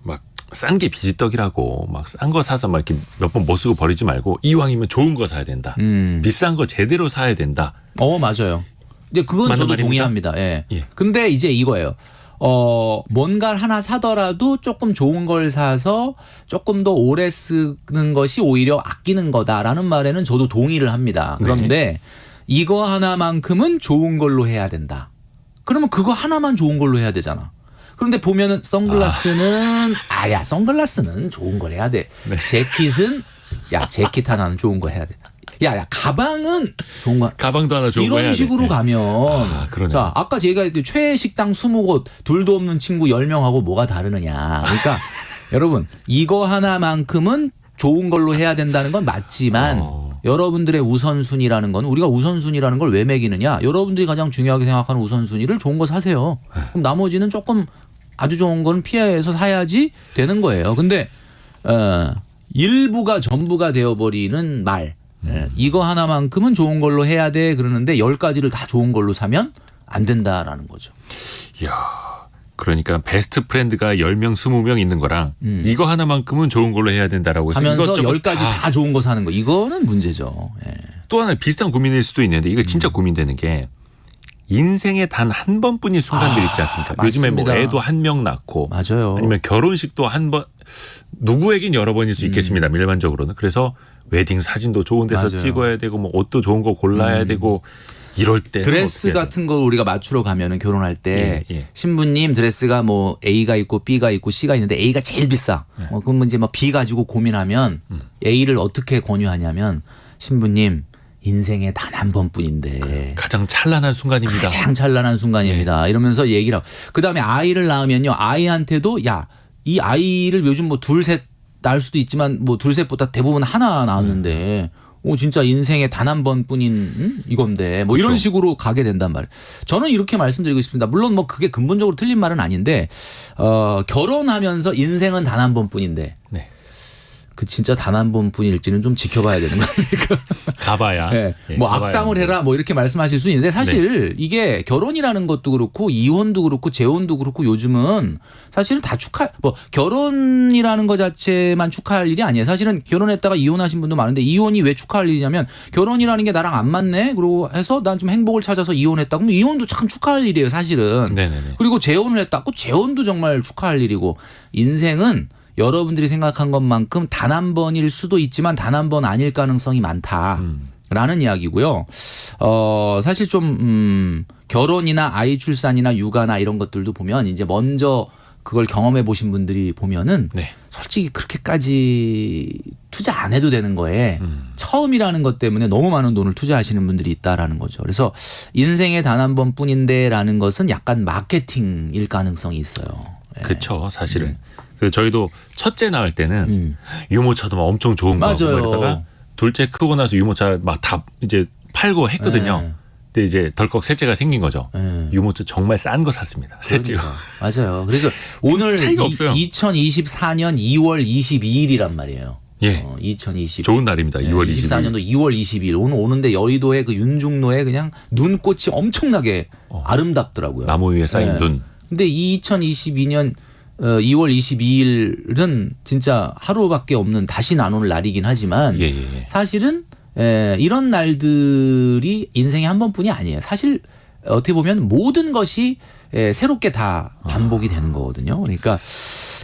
막 싼 게 비지떡이라고 막 싼 거 사서 막 이렇게 몇 번 못 쓰고 버리지 말고 이왕이면 좋은 거 사야 된다. 비싼 거 제대로 사야 된다. 맞아요. 근데 그건 맞는 저도 말입니까? 동의합니다. 예. 예. 근데 이제 이거예요. 뭔가를 하나 사더라도 조금 좋은 걸 사서 조금 더 오래 쓰는 것이 오히려 아끼는 거다라는 말에는 저도 동의를 합니다. 그런데 이거 하나만큼은 좋은 걸로 해야 된다. 그러면 그거 하나만 좋은 걸로 해야 되잖아. 그런데 보면은 선글라스는 야 선글라스는 좋은 걸 해야 돼. 재킷은 재킷 하나는 좋은 거 해야 돼. 야 가방은 좋은 거. 가방도 하나 좋은 거 해야 이런 돼. 식으로 가면 그러네. 자 아까 제가 했듯이 최식당 20곳 둘도 없는 친구 10명하고 뭐가 다르느냐. 그러니까 여러분 이거 하나만큼은 좋은 걸로 해야 된다는 건 맞지만 여러분들의 우선순위라는 건 우리가 우선순위라는 걸 왜 매기느냐. 여러분들이 가장 중요하게 생각하는 우선순위를 좋은 거 사세요. 그럼 나머지는 조금 아주 좋은 건 피해서 사야지 되는 거예요. 근데 일부가 전부가 되어버리는 말. 이거 하나만큼은 좋은 걸로 해야 돼 그러는데 10가지를 다 좋은 걸로 사면 안 된다라는 거죠. 이야, 그러니까 베스트 프렌드가 10명, 20명 있는 거랑 이거 하나만큼은 좋은 걸로 해야 된다라고 해서 하면서 이것저것 10가지 다 좋은 거 사는 거. 이거는 문제죠. 또 하나 비슷한 고민일 수도 있는데 이거 진짜 고민되는 게 인생에 단 한 번뿐인 순간들 있지 않습니까? 요즘에 뭐 맞습니다. 애도 한 명 낳고 맞아요. 아니면 결혼식도 한 번 누구에겐 여러 번일 수 있겠습니다. 일반적으로는. 그래서 웨딩 사진도 좋은 데서 맞아요. 찍어야 되고 뭐 옷도 좋은 거 골라야 되고 이럴 때 드레스 같은 거 우리가 맞추러 가면은 결혼할 때 예. 신부님 드레스가 뭐 A가 있고 B가 있고 C가 있는데 A가 제일 비싸. 그러면 이제 뭐 B 가지고 고민하면 A를 어떻게 권유하냐면 신부님 인생에 단 한 번뿐인데 가장 찬란한 순간입니다. 가장 찬란한 순간입니다. 이러면서 얘기를 하고 그다음에 아이를 낳으면요. 아이한테도 야, 이 아이를 요즘 뭐 둘, 셋 낳을 수도 있지만 뭐 둘, 셋보다 대부분 하나 낳았는데 진짜 인생에 단 한 번뿐인 이건데 뭐 이런 그렇죠. 식으로 가게 된단 말이에요. 저는 이렇게 말씀드리고 싶습니다. 물론 뭐 그게 근본적으로 틀린 말은 아닌데 결혼하면서 인생은 단 한 번뿐인데 네. 그 진짜 단 한 번뿐일지는 좀 지켜봐야 되는 거니까. 가봐야. 네. 예, 뭐 가봐야 악담을 합니다. 해라 뭐 이렇게 말씀하실 수 있는데 사실 이게 결혼이라는 것도 그렇고 이혼도 그렇고 재혼도 그렇고 요즘은 사실은 다 뭐 결혼이라는 것 자체만 축하할 일이 아니에요. 사실은 결혼했다가 이혼하신 분도 많은데 이혼이 왜 축하할 일이냐면 결혼이라는 게 나랑 안 맞네. 그러고 해서 난 좀 행복을 찾아서 이혼했다. 그럼 이혼도 참 축하할 일이에요. 사실은. 네네네. 그리고 재혼을 했다. 그 재혼도 정말 축하할 일이고 인생은 여러분들이 생각한 것만큼 단 한 번일 수도 있지만 단 한 번 아닐 가능성이 많다라는 이야기고요. 사실 좀 결혼이나 아이 출산이나 육아나 이런 것들도 보면 이제 먼저 그걸 경험해 보신 분들이 보면은 네. 솔직히 그렇게까지 투자 안 해도 되는 거에 처음이라는 것 때문에 너무 많은 돈을 투자하시는 분들이 있다라는 거죠. 그래서 인생에 단 한 번뿐인데라는 것은 약간 마케팅일 가능성이 있어요. 예. 그렇죠. 사실은. 그래서 저희도 첫째 낳을 때는 유모차도 막 엄청 좋은 거 하고 맞아요. 이러다가 둘째 크고 나서 유모차 막 다 이제 팔고 했거든요. 네. 근데 이제 덜컥 셋째가 생긴 거죠. 유모차 정말 싼 거 샀습니다. 셋째가. 맞아요. 그래서 오늘 차이가 없어요. 2024년 2월 22일이란 말이에요. 예. 2020. 좋은 날입니다. 2월 20일. 24년도 2월 20일. 오늘 오는데 여의도의 그 윤중로에 그냥 눈꽃이 엄청나게 아름답더라고요. 나무 위에 쌓인 네. 눈. 근데 2022년 2월 22일은 진짜 하루밖에 없는 다시 안 올 날이긴 하지만 예. 사실은 이런 날들이 인생에 한 번뿐이 아니에요. 사실 어떻게 보면 모든 것이 새롭게 다 반복이 되는 거거든요. 그러니까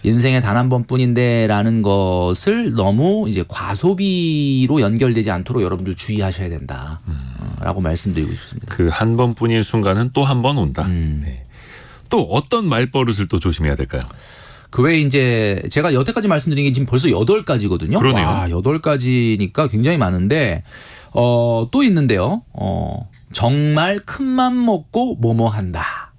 인생에 단 한 번뿐인데라는 것을 너무 이제 과소비로 연결되지 않도록 여러분들 주의하셔야 된다라고 말씀드리고 싶습니다. 그 한 번뿐인 순간은 또 한 번 온다. 네. 또 어떤 말버릇을 또 조심해야 될까요? 그 외에 이제 제가 여태까지 말씀드린 게 지금 벌써 8가지거든요. 그러네요. 와, 8가지니까 굉장히 많은데 또 있는데요. 정말 큰맘 먹고 뭐뭐 한다.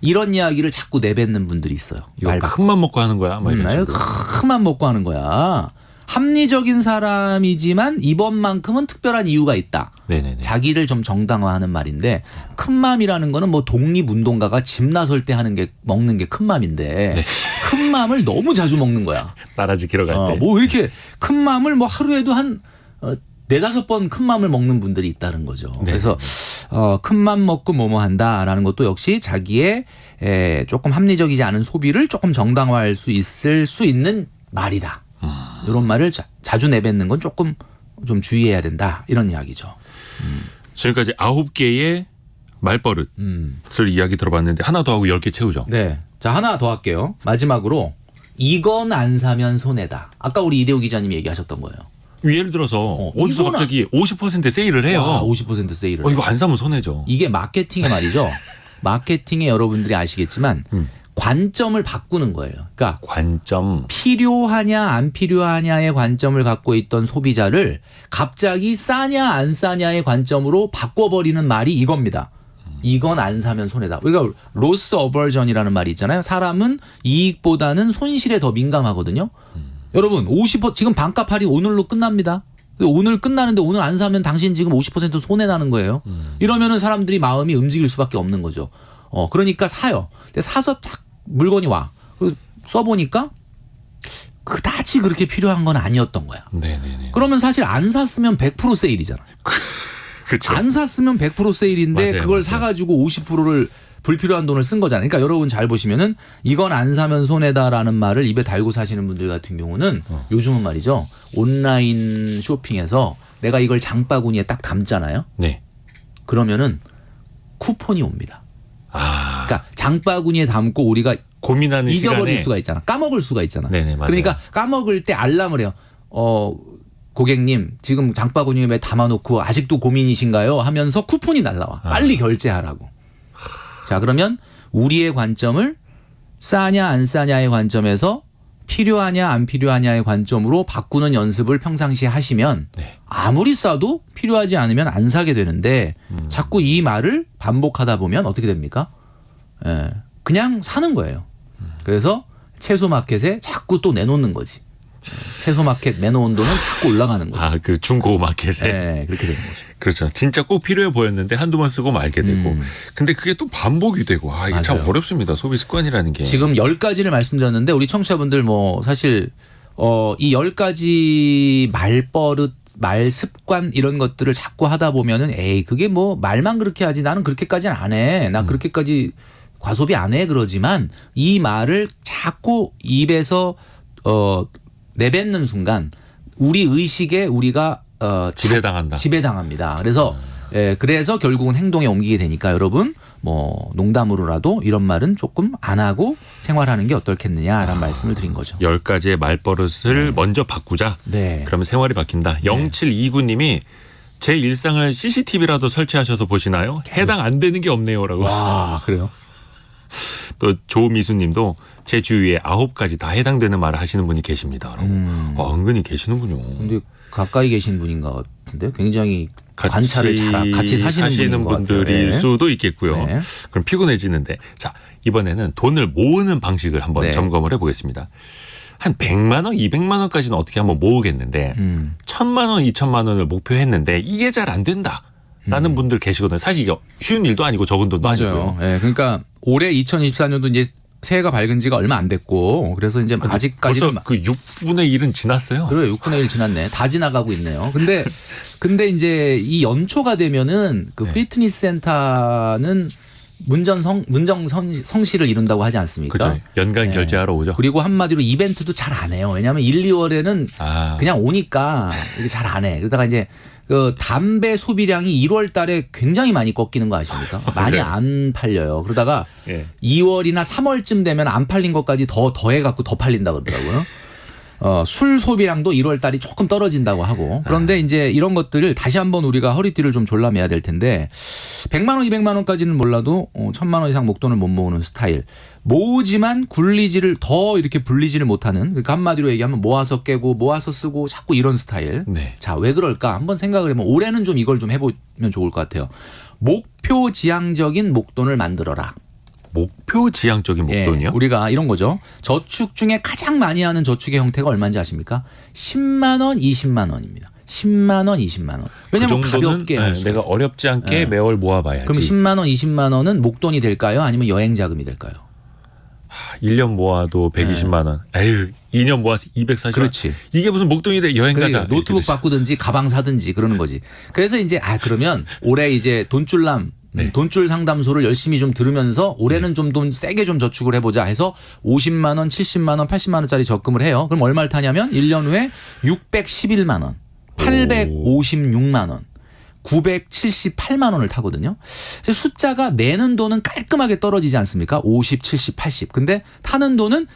이런 이야기를 자꾸 내뱉는 분들이 있어요. 이거 큰맘 먹고 하는 거야. 막 이런 식으로. 큰맘 먹고 하는 거야. 합리적인 사람이지만 이번만큼은 특별한 이유가 있다. 네네네. 자기를 좀 정당화하는 말인데 큰맘이라는 거는 뭐 독립운동가가 집 나설 때 하는 게 먹는 게 큰맘인데 네. 큰맘을 너무 자주 먹는 거야. 따라 지키러 갈 때. 뭐 이렇게 큰맘을 뭐 하루에도 한 4-5번 큰맘을 먹는 분들이 있다는 거죠. 네. 그래서 큰맘 먹고 뭐뭐 한다라는 것도 역시 자기의 조금 합리적이지 않은 소비를 조금 정당화할 수 있을 수 있는 말이다. 이런 말을 자주 내뱉는 건 조금 좀 주의해야 된다. 이런 이야기죠. 지금까지 9개의 말버릇을 이야기 들어봤는데 하나 더 하고 10개 채우죠. 네. 자, 하나 더 할게요. 마지막으로 이건 안 사면 손해다. 아까 우리 이대호 기자님이 얘기하셨던 거예요. 예를 들어서 어디서 이거나- 갑자기 50% 세일을 해요. 50% 세일을. 이거 안 사면 손해죠. 이게 마케팅의 말이죠. 마케팅에 여러분들이 아시겠지만 관점을 바꾸는 거예요. 그러니까 관점. 필요하냐 안 필요하냐의 관점을 갖고 있던 소비자를 갑자기 싸냐 안 싸냐의 관점으로 바꿔버리는 말이 이겁니다. 이건 안 사면 손해다. 우리가 로스 어버전이라는 말이 있잖아요. 사람은 이익보다는 손실에 더 민감하거든요. 여러분 50% 지금 반값 할인 오늘로 끝납니다. 오늘 끝나는데 오늘 안 사면 당신 지금 50% 손해 나는 거예요. 이러면은 사람들이 마음이 움직일 수밖에 없는 거죠. 그러니까 사요. 근데 사서 딱 물건이 와. 그리고 써보니까 그다지 그렇게 필요한 건 아니었던 거야. 네네네. 그러면 사실 안 샀으면 100% 세일이잖아. 그렇죠. 안 샀으면 100% 세일인데 맞아요, 그걸 맞아요. 사가지고 50%를 불필요한 돈을 쓴 거잖아요. 그러니까 여러분 잘 보시면은 이건 안 사면 손해다라는 말을 입에 달고 사시는 분들 같은 경우는 요즘은 말이죠. 온라인 쇼핑에서 내가 이걸 장바구니에 딱 담잖아요. 네. 그러면은 쿠폰이 옵니다. 아, 그러니까 장바구니에 담고 우리가 고민하는 잊어버릴 시간에 수가 있잖아. 까먹을 수가 있잖아. 네네, 맞아요. 그러니까 까먹을 때 알람을 해요. 고객님 지금 장바구니에 왜 담아놓고 아직도 고민이신가요? 하면서 쿠폰이 날라와. 빨리 결제하라고. 자 그러면 우리의 관점을 싸냐 안 싸냐의 관점에서 필요하냐 안 필요하냐의 관점으로 바꾸는 연습을 평상시에 하시면 네. 아무리 싸도 필요하지 않으면 안 사게 되는데 자꾸 이 말을 반복하다 보면 어떻게 됩니까? 예, 그냥 사는 거예요. 그래서 채소 마켓에 자꾸 또 내놓는 거지. 채소 마켓 내놓은 돈은 자꾸 올라가는 거죠. 아, 그 중고 마켓에. 네, 그렇게 되는 거죠. 그렇죠. 진짜 꼭 필요해 보였는데 한두 번 쓰고 말게 되고. 근데 그게 또 반복이 되고. 아, 이게 참 맞아요. 어렵습니다. 소비 습관이라는 게. 지금 10가지를 말씀드렸는데 우리 청취자분들 뭐 사실 이 10가지 말버릇, 말 습관 이런 것들을 자꾸 하다 보면은 에이 그게 뭐 말만 그렇게 하지 나는 그렇게까지는 안 해. 나 그렇게까지 과소비 안 해 그러지만 이 말을 자꾸 입에서 내뱉는 순간 우리 의식에 우리가 지배당한다. 지배당합니다. 그래서 그래서 결국은 행동에 옮기게 되니까 여러분 뭐 농담으로라도 이런 말은 조금 안 하고 생활하는 게 어떻겠느냐라는 말씀을 드린 거죠. 10가지의 말버릇을 먼저 바꾸자. 네. 그러면 생활이 바뀐다. 0729님이 제 일상을 CCTV라도 설치하셔서 보시나요? 해당 안 되는 게 없네요라고. 와 그래요? 또 조미수님도 제 주위에 9가지 다 해당되는 말을 하시는 분이 계십니다라고. 은근히 계시는군요. 근데 가까이 계신 분인 것 같은데 굉장히 관찰을 잘 같이 사시는 분인 것 같아요. 분들일 네. 수도 있겠고요. 네. 그럼 피곤해지는데 자 이번에는 돈을 모으는 방식을 한번 네. 점검을 해보겠습니다. 한 100만 원, 200만 원까지는 어떻게 한번 모으겠는데 1000만 원, 2000만 원을 목표했는데 이게 잘 안 된다. 라는 분들 계시거든요. 사실 이게 쉬운 일도 아니고 적은 돈도 맞아요. 아니고요. 네, 그러니까 올해 2024년도 이제 새해가 밝은 지가 얼마 안 됐고 그래서 이제 아직까지는 벌써 그 6분의 1은 지났어요. 그래요. 6분의 1 지났네. 다 지나가고 있네요. 근데 이제 이 연초가 되면은 그 피트니스 센터는 문정성시를 이룬다고 하지 않습니까? 그렇죠. 연간 네. 결제하러 오죠. 그리고 한마디로 이벤트도 잘 안 해요. 왜냐하면 1, 2월에는 그냥 오니까 이게 잘 안 해. 그러다가 이제 그 담배 소비량이 1월 달에 굉장히 많이 꺾이는 거 아십니까? 많이 안 팔려요. 그러다가 예. 2월이나 3월쯤 되면 안 팔린 것까지 더해갖고 더 팔린다 그러더라고요. 술 소비량도 1월 달이 조금 떨어진다고 하고 그런데 이제 이런 것들을 다시 한번 우리가 허리띠를 좀 졸라매야 될 텐데 100만 원, 200만 원까지는 몰라도 1000만 원 이상 목돈을 못 모으는 스타일. 모으지만 굴리지를 더 이렇게 불리지를 못하는 그러니까 한마디로 얘기하면 모아서 깨고 모아서 쓰고 자꾸 이런 스타일. 네. 자, 왜 그럴까? 한번 생각을 해보면 올해는 좀 이걸 좀 해보면 좋을 것 같아요. 목표 지향적인 목돈을 만들어라. 목표 지향적인 목돈이요? 예, 우리가 이런 거죠. 저축 중에 가장 많이 하는 저축의 형태가 얼마인지 아십니까? 10만 원, 20만 원입니다. 10만 원, 20만 원. 왜냐하면 그 정도는, 가볍게 할 수가 내가 있어요. 어렵지 않게 매월 모아봐야지. 그럼 10만 원, 20만 원은 목돈이 될까요? 아니면 여행 자금이 될까요? 1년 모아도 120만 원. 에휴, 2년 모아서 240만 원. 그렇지. 이게 무슨 목돈이 돼? 여행 가자. 그러니까 노트북 이렇게 바꾸든지 가방 사든지 그러는 거지. 그래서 이제 그러면 올해 이제 돈줄남 네. 돈줄 상담소를 열심히 좀 들으면서 올해는 좀 돈 세게 좀 저축을 해보자 해서 50만 원, 70만 원, 80만 원짜리 적금을 해요. 그럼 얼마를 타냐면 1년 후에 611만 원, 856만 원, 978만 원을 타거든요. 숫자가 내는 돈은 깔끔하게 떨어지지 않습니까? 50, 70, 80. 근데 타는 돈은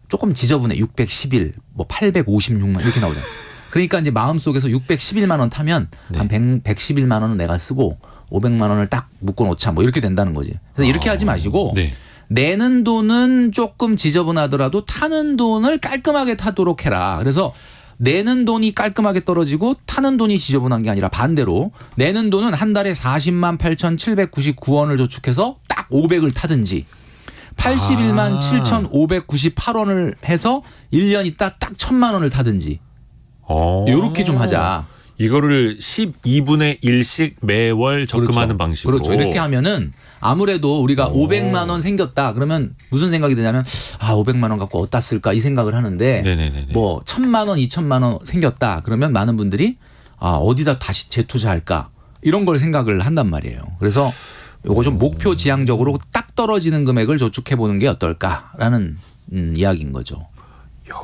조금 지저분해. 611, 뭐 856만 이렇게 나오잖아요. 그러니까 이제 마음속에서 611만 원 타면 한 111만 원은 내가 쓰고 500만 원을 딱 묶어놓자 뭐 이렇게 된다는 거지. 그래서 이렇게 하지 마시고 네. 내는 돈은 조금 지저분하더라도 타는 돈을 깔끔하게 타도록 해라. 그래서 내는 돈이 깔끔하게 떨어지고 타는 돈이 지저분한 게 아니라 반대로 내는 돈은 한 달에 40만 8,799원을 저축해서 딱 500을 타든지 81만 7,598원을 해서 1년 있다 딱 1,000만 원을 타든지 이렇게 좀 하자. 이거를 12분의 1씩 매월 적금하는 방식으로. 그렇죠. 이렇게 하면은 아무래도 우리가 500만 원 생겼다 그러면 무슨 생각이 드냐면 500만 원 갖고 어디다 쓸까 이 생각을 하는데 네네네네. 뭐 1,000만 원, 2,000만 원 생겼다 그러면 많은 분들이 어디다 다시 재투자할까 이런 걸 생각을 한단 말이에요. 그래서 요거 좀 목표 지향적으로 딱 떨어지는 금액을 저축해 보는 게 어떨까라는 이야기인 거죠.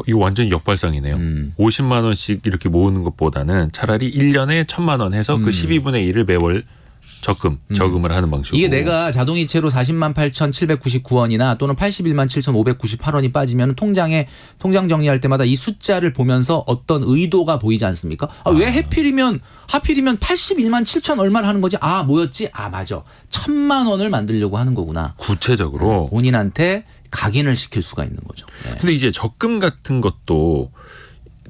이거 완전 역발상이네요. 50만 원씩 이렇게 모으는 것보다는 차라리 1년에 1,000만 원 해서 그 12분의 1을 매월 저금을 하는 방식으로. 이게 내가 자동이체로 40만 8,799원이나 또는 81만 7,598원이 빠지면 통장 정리할 때마다 이 숫자를 보면서 어떤 의도가 보이지 않습니까? 왜 하필이면 81만 7천 얼마를 하는 거지? 뭐였지? 맞아. 1,000만 원을 만들려고 하는 거구나. 구체적으로. 본인한테 각인을 시킬 수가 있는 거죠. 네. 근데 이제 적금 같은 것도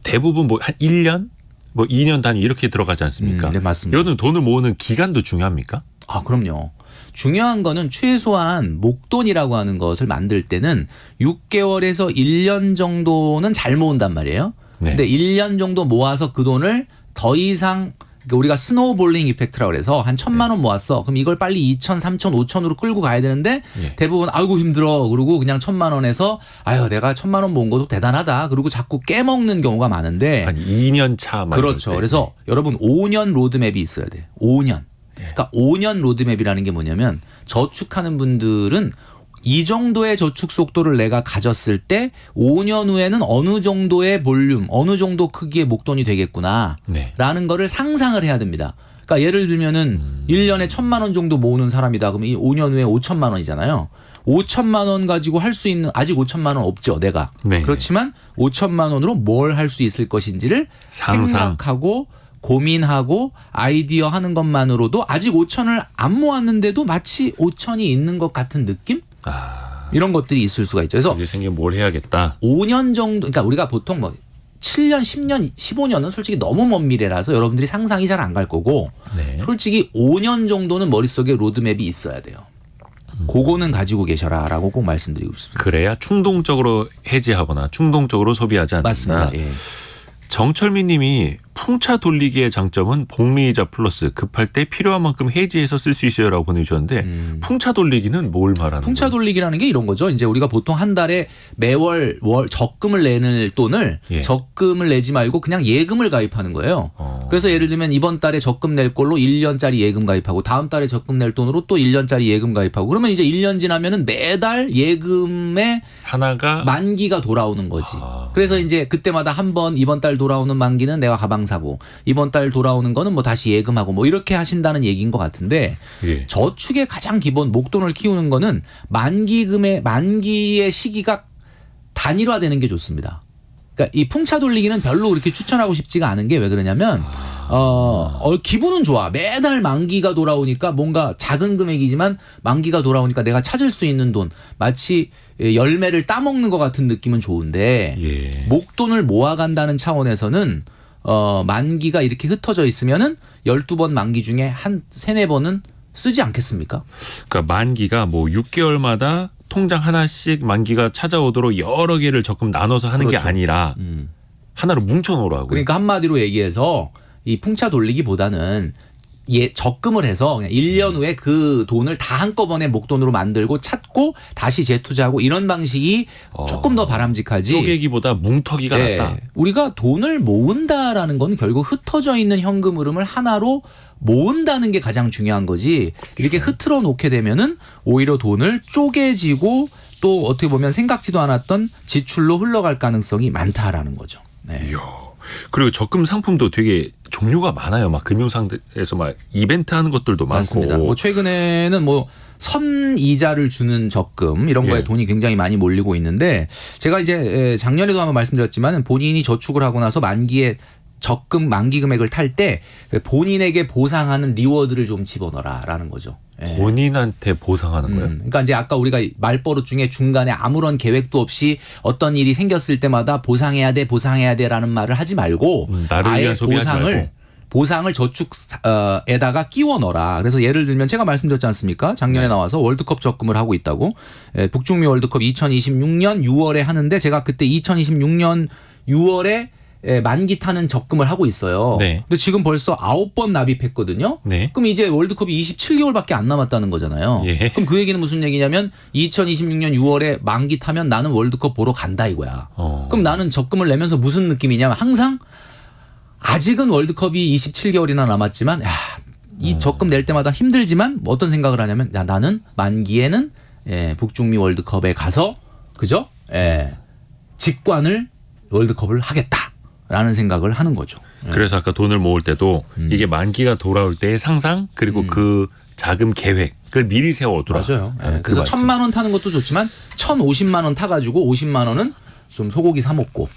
대부분 뭐 한 1년, 뭐 2년 단위 이렇게 들어가지 않습니까? 네, 맞습니다. 이런 돈을 모으는 기간도 중요합니까? 아, 그럼요. 중요한 거는 최소한 목돈이라고 하는 것을 만들 때는 6개월에서 1년 정도는 잘 모은단 말이에요. 네. 근데 1년 정도 모아서 그 돈을 더 이상 그러니까 우리가 스노우볼링 이펙트라고 그래서 한 1,000만 원 모았어. 그럼 이걸 빨리 2,000, 3,000, 5,000으로 끌고 가야 되는데 예. 대부분 아이고 힘들어. 그러고 그냥 1,000만 원에서 아유 내가 1,000만 원 모은 것도 대단하다. 그리고 자꾸 깨먹는 경우가 많은데 한 2년 차. 막 그렇죠. 이럴 때. 그래서 여러분 5년 로드맵이 있어야 돼요. 5년. 그러니까 5년 로드맵이라는 게 뭐냐면 저축하는 분들은 이 정도의 저축 속도를 내가 가졌을 때 5년 후에는 어느 정도의 볼륨, 어느 정도 크기의 목돈이 되겠구나 네. 라는 거를 상상을 해야 됩니다. 그러니까 예를 들면은 1년에 1,000만 원 정도 모으는 사람이다. 그러면 이 5년 후에 5,000만 원이잖아요. 5,000만 원 가지고 할 수 있는 아직 5,000만 원 없죠, 내가. 네. 그렇지만 5,000만 원으로 뭘 할 수 있을 것인지를 상상. 생각하고 고민하고 아이디어 하는 것만으로도 아직 5,000을 안 모았는데도 마치 5,000이 있는 것 같은 느낌? 아, 이런 것들이 있을 수가 있죠. 그래서 이게 생기면 뭘 해야겠다. 5년 정도, 그러니까 우리가 보통 뭐 7년, 10년, 15년은 솔직히 너무 먼 미래라서 여러분들이 상상이 잘 안 갈 거고 네. 솔직히 5년 정도는 머릿속에 로드맵이 있어야 돼요. 그거는 가지고 계셔라라고 꼭 말씀드리고 싶습니다. 그래야 충동적으로 해지하거나 충동적으로 소비하지 않는다. 맞습니다. 예. 정철민 님이 풍차 돌리기의 장점은 복리이자 플러스 급할 때 필요한 만큼 해지해서 쓸 수 있어요라고 보내주셨는데 풍차 돌리기는 뭘 말하는 풍차 거예요? 돌리기라는 게 이런 거죠. 이제 우리가 보통 한 달에 매월 적금을 내는 돈을 예. 적금을 내지 말고 그냥 예금을 가입하는 거예요. 그래서 예를 들면 이번 달에 적금 낼 걸로 1년짜리 예금 가입하고 다음 달에 적금 낼 돈으로 또 1년짜리 예금 가입하고 그러면 이제 1년 지나면은 매달 예금의 하나가 만기가 돌아오는 거지. 그래서 이제 그때마다 한 번 이번 달 돌아오는 만기는 내가 가방 사고 이번 달 돌아오는 거는 뭐 다시 예금하고 뭐 이렇게 하신다는 얘기인 것 같은데 예. 저축의 가장 기본 목돈을 키우는 거는 만기의 시기가 단일화되는 게 좋습니다. 그러니까 이 풍차 돌리기는 별로 그렇게 추천하고 싶지가 않은 게 왜 그러냐면 기분은 좋아. 매달 만기가 돌아오니까 뭔가 작은 금액이지만 만기가 돌아오니까 내가 찾을 수 있는 돈 마치 열매를 따먹는 것 같은 느낌은 좋은데 예. 목돈을 모아간다는 차원에서는 만기가 이렇게 흩어져 있으면은 12번 만기 중에 한 3-4번은 쓰지 않겠습니까? 그러니까 만기가 뭐 6개월마다 통장 하나씩 만기가 찾아오도록 여러 개를 적금 나눠서 하는 그렇죠. 게 아니라 하나로 뭉쳐놓으라고. 그러니까 한마디로 얘기해서 이 풍차 돌리기보다는 적금을 해서 그냥 1년 후에 그 돈을 다 한꺼번에 목돈으로 만들고 찾고 다시 재투자하고 이런 방식이 조금 더 바람직하지. 쪼개기보다 뭉터기가 네. 낫다. 우리가 돈을 모은다라는 건 결국 흩어져 있는 현금 흐름을 하나로 모은다는 게 가장 중요한 거지. 이렇게 흐트러 놓게 되면은 오히려 돈을 쪼개지고 또 어떻게 보면 생각지도 않았던 지출로 흘러갈 가능성이 많다라는 거죠. 네. 이야. 그리고 적금 상품도 되게 종류가 많아요. 막 금융상에서 막 이벤트 하는 것들도 맞습니다. 많고. 뭐 최근에는 뭐 선이자를 주는 적금 이런 거에 예. 돈이 굉장히 많이 몰리고 있는데 제가 이제 작년에도 한번 말씀드렸지만 본인이 저축을 하고 나서 만기에 적금 만기 금액을 탈 때 본인에게 보상하는 리워드를 좀 집어넣어라라는 거죠. 예. 본인한테 보상하는 거예요? 그러니까 이제 아까 우리가 말버릇 중에 중간에 아무런 계획도 없이 어떤 일이 생겼을 때마다 보상해야 돼라는 말을 하지 말고 나를 아예 위한 소비하지 말고. 보상을 저축에다가 끼워 넣어라. 그래서 예를 들면 제가 말씀드렸지 않습니까? 작년에 나와서 월드컵 적금을 하고 있다고. 북중미 월드컵 2026년 6월에 하는데 제가 그때 2026년 6월에 만기 타는 적금을 하고 있어요. 네. 근데 지금 벌써 9번 납입했거든요. 네. 그럼 이제 월드컵이 27개월밖에 안 남았다는 거잖아요. 예. 그럼 그 얘기는 무슨 얘기냐면 2026년 6월에 만기 타면 나는 월드컵 보러 간다 이거야. 그럼 나는 적금을 내면서 무슨 느낌이냐면 항상 아직은 월드컵이 27개월이나 남았지만 이 적금 낼 때마다 힘들지만 어떤 생각을 하냐면 나는 만기에는 북중미 월드컵에 가서 그죠? 직관을 월드컵을 하겠다라는 생각을 하는 거죠. 그래서 아까 돈을 모을 때도 이게 만기가 돌아올 때의 상상 그리고 그 자금 계획을 미리 세워두라. 맞아요. 그 그래서 말씀. 1,000만 원 타는 것도 좋지만 1,050만 원 타가지고 50만 원은 좀 소고기 사 먹고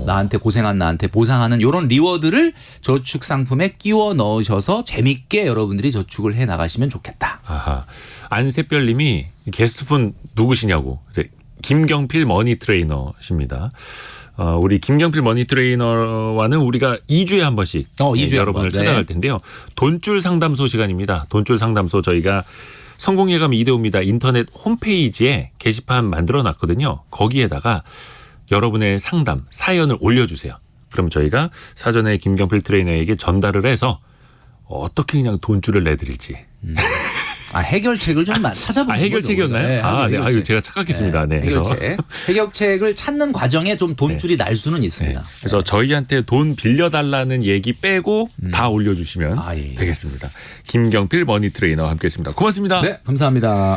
나한테 고생한 나한테 보상하는 이런 리워드를 저축 상품에 끼워 넣으셔서 재밌게 여러분들이 저축을 해 나가시면 좋겠다. 아하. 안세별님이 게스트분 누구시냐고. 이제 김경필 머니 트레이너십니다. 우리 김경필 머니 트레이너와는 우리가 2주에 한 번씩 2주에 여러분을 한 번. 찾아갈 텐데요. 돈줄 상담소 시간입니다. 돈줄 상담소 저희가 성공예감 이대호입니다. 인터넷 홈페이지에 게시판 만들어 놨거든요. 거기에다가 여러분의 상담, 사연을 올려주세요. 그럼 저희가 사전에 김경필 트레이너에게 전달을 해서 어떻게 그냥 돈줄을 내드릴지. 해결책을 좀 찾아보는 해결책이었나요? 거죠. 네. 아유, 제가 착각했습니다. 네. 해결책. 해결책을 찾는 과정에 좀 돈줄이 날 수는 있습니다. 그래서 저희한테 돈 빌려달라는 얘기 빼고 다 올려주시면 예. 되겠습니다. 김경필 머니 트레이너와 함께했습니다. 고맙습니다. 네, 감사합니다.